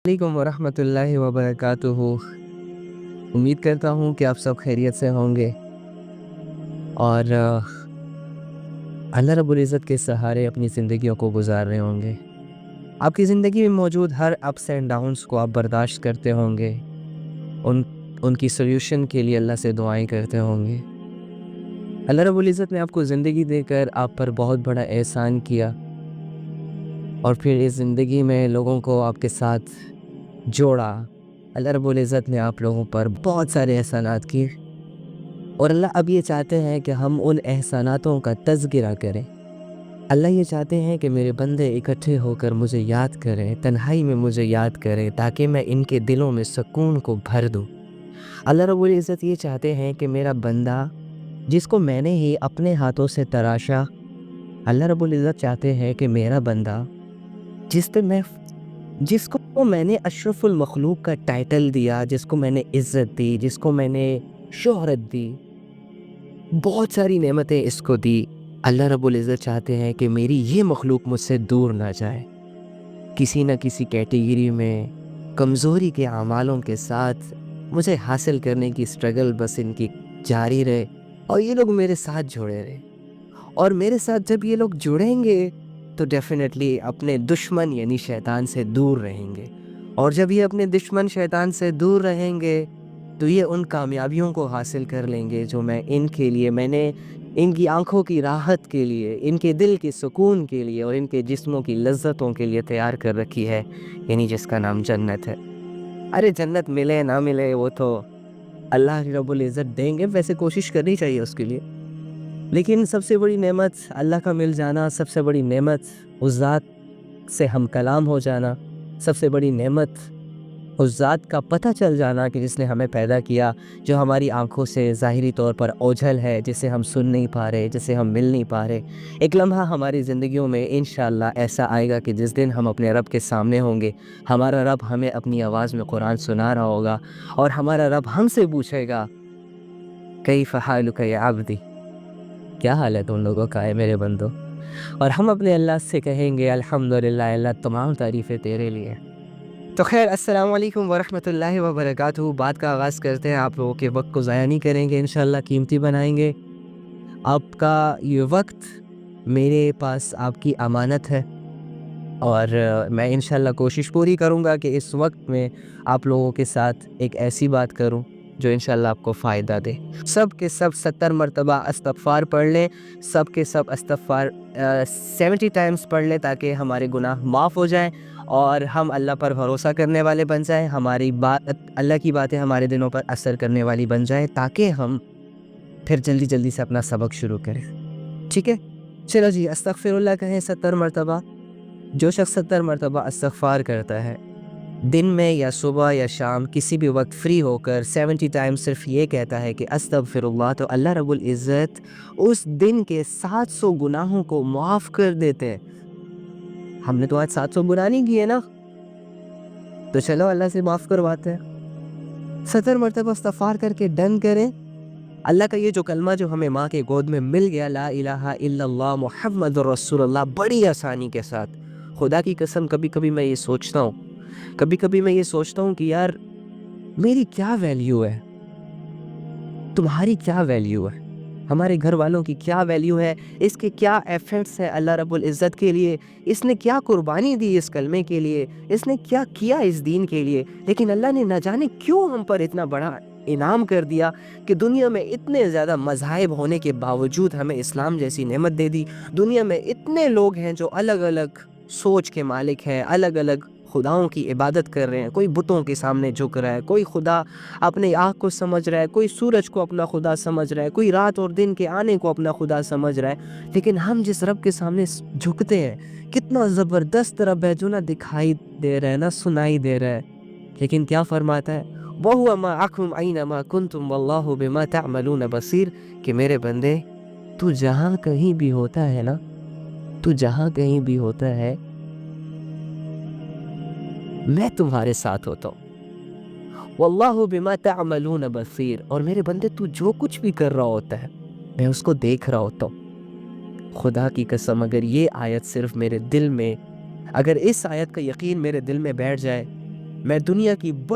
علیکم ورحمۃ اللہ وبرکاتہ۔ امید کرتا ہوں کہ آپ سب خیریت سے ہوں گے اور اللہ رب العزت کے سہارے اپنی زندگیوں کو گزار رہے ہوں گے۔ آپ کی زندگی میں موجود ہر اپس اینڈ ڈاؤنس کو آپ برداشت کرتے ہوں گے، ان کی سلیوشن کے لیے اللہ سے دعائیں کرتے ہوں گے۔ اللہ رب العزت نے آپ کو زندگی دے کر آپ پر بہت بڑا احسان کیا، اور پھر اس زندگی میں لوگوں کو آپ کے ساتھ جوڑا۔ اللہ رب العزت نے آپ لوگوں پر بہت سارے احسانات کیے، اور اللہ اب یہ چاہتے ہیں کہ ہم ان احساناتوں کا تذکرہ کریں۔ اللہ یہ چاہتے ہیں کہ میرے بندے اکٹھے ہو کر مجھے یاد کریں، تنہائی میں مجھے یاد کریں، تاکہ میں ان کے دلوں میں سکون کو بھر دوں۔ اللہ رب العزت یہ چاہتے ہیں کہ میرا بندہ جس کو میں نے ہی اپنے ہاتھوں سے تراشا، اللہ رب العزت چاہتے ہیں کہ میرا بندہ جس کو میں نے اشرف المخلوق کا ٹائٹل دیا، جس کو میں نے عزت دی، جس کو میں نے شہرت دی، بہت ساری نعمتیں اس کو دی، اللہ رب العزت چاہتے ہیں کہ میری یہ مخلوق مجھ سے دور نہ جائے، کسی نہ کسی کیٹیگری میں کمزوری کے اعمالوں کے ساتھ مجھے حاصل کرنے کی سٹرگل بس ان کی جاری رہے، اور یہ لوگ میرے ساتھ جڑے رہے۔ اور میرے ساتھ جب یہ لوگ جڑیں گے تو ڈیفینیٹلی اپنے دشمن یعنی شیطان سے دور رہیں گے، اور جب یہ اپنے دشمن شیطان سے دور رہیں گے تو یہ ان کامیابیوں کو حاصل کر لیں گے جو میں نے ان کی آنکھوں کی راحت کے لیے، ان کے دل کے سکون کے لیے، اور ان کے جسموں کی لذتوں کے لیے تیار کر رکھی ہے، یعنی جس کا نام جنت ہے۔ ارے جنت ملے نہ ملے وہ تو اللہ رب العزت دیں گے، ویسے کوشش کرنی چاہیے اس کے لیے، لیکن سب سے بڑی نعمت اللہ کا مل جانا، سب سے بڑی نعمت اس ذات سے ہم کلام ہو جانا، سب سے بڑی نعمت اس ذات کا پتہ چل جانا کہ جس نے ہمیں پیدا کیا، جو ہماری آنکھوں سے ظاہری طور پر اوجھل ہے، جسے ہم سن نہیں پا رہے، جسے ہم مل نہیں پا رہے۔ ایک لمحہ ہماری زندگیوں میں انشاءاللہ ایسا آئے گا کہ جس دن ہم اپنے رب کے سامنے ہوں گے، ہمارا رب ہمیں اپنی آواز میں قرآن سنا رہا ہوگا، اور ہمارا رب ہم سے پوچھے گا کیف حالک یا عبدی، کیا حال ہے تم لوگوں کا ہے میرے بندو، اور ہم اپنے اللہ سے کہیں گے الحمدللہ، اللہ تمام تعریفیں تیرے لیے۔ تو خیر، السلام علیکم ورحمۃ اللہ وبرکاتہ۔ بات کا آغاز کرتے ہیں، آپ لوگوں کے وقت کو ضائع نہیں کریں گے، انشاءاللہ قیمتی بنائیں گے۔ آپ کا یہ وقت میرے پاس آپ کی امانت ہے، اور میں انشاءاللہ کوشش پوری کروں گا کہ اس وقت میں آپ لوگوں کے ساتھ ایک ایسی بات کروں جو انشاءاللہ آپ کو فائدہ دے۔ سب کے سب 70 مرتبہ استغفار پڑھ لیں، سب کے سب استغفار 70 ٹائمز پڑھ لیں، تاکہ ہمارے گناہ معاف ہو جائیں اور ہم اللہ پر بھروسہ کرنے والے بن جائیں، ہماری بات، اللہ کی باتیں ہمارے دلوں پر اثر کرنے والی بن جائیں، تاکہ ہم پھر جلدی جلدی سے اپنا سبق شروع کریں۔ ٹھیک ہے، چلو جی، استغفر اللہ کہیں 70 مرتبہ۔ جو شخص 70 مرتبہ استغفار کرتا ہے، دن میں یا صبح یا شام کسی بھی وقت فری ہو کر 70 ٹائم صرف یہ کہتا ہے کہ استغفر اللہ، تو اللہ رب العزت اس دن کے 700 گناہوں کو معاف کر دیتے ہیں۔ ہم نے تو آج 700 گناہ نہیں کیے نا، تو چلو اللہ سے معاف کرواتے ہیں۔ 70 مرتبہ استغفار کر کے ڈن کریں۔ اللہ کا یہ جو کلمہ جو ہمیں ماں کے گود میں مل گیا، لا الہ الا اللہ محمد رسول اللہ، بڑی آسانی کے ساتھ، خدا کی قسم کبھی کبھی میں یہ سوچتا ہوں کہ یار میری کیا ویلیو ہے، تمہاری کیا ویلیو ہے، ہمارے گھر والوں کی کیا ویلیو ہے، اس کے کیا ایفرٹس ہیں اللہ رب العزت کے لیے، اس نے کیا قربانی دی اس کلمے کے لیے، اس نے کیا کیا اس دین کے لیے، لیکن اللہ نے نہ جانے کیوں ہم پر اتنا بڑا انعام کر دیا کہ دنیا میں اتنے زیادہ مذاہب ہونے کے باوجود ہمیں اسلام جیسی نعمت دے دی۔ دنیا میں اتنے لوگ ہیں جو الگ الگ سوچ کے مالک ہیں، الگ الگ خداؤں کی عبادت کر رہے ہیں، کوئی بتوں کے سامنے جھک رہا ہے، کوئی خدا اپنے آنکھ کو سمجھ رہا ہے، کوئی سورج کو اپنا خدا سمجھ رہا ہے، کوئی رات اور دن کے آنے کو اپنا خدا سمجھ رہا ہے، لیکن ہم جس رب کے سامنے جھکتے ہیں، کتنا زبردست رب ہے جو نہ دکھائی دے رہا ہے نہ سنائی دے رہا ہے، لیکن کیا فرماتا ہے، وَهُوَ مَعَكُمْ أَيْنَمَا كُنْتُمْ وَاللَّهُ بِمَا تَعْمَلُونَ بَصِيرٌ، کہ میرے بندے تو جہاں کہیں بھی ہوتا ہے نا، تو جہاں کہیں بھی ہوتا ہے میں تمہارے ساتھ ہوتا ہوں۔ واللہ بما تعملون بصیر، اور میرے بندے تو جو کچھ بھی کر رہا ہوتا ہے میں اس کو دیکھ رہا ہوتا ہوں۔ خدا کی قسم، اگر یہ آیت صرف میرے دل میں، اگر اس آیت کا یقین میرے دل میں بیٹھ جائے میں دنیا کی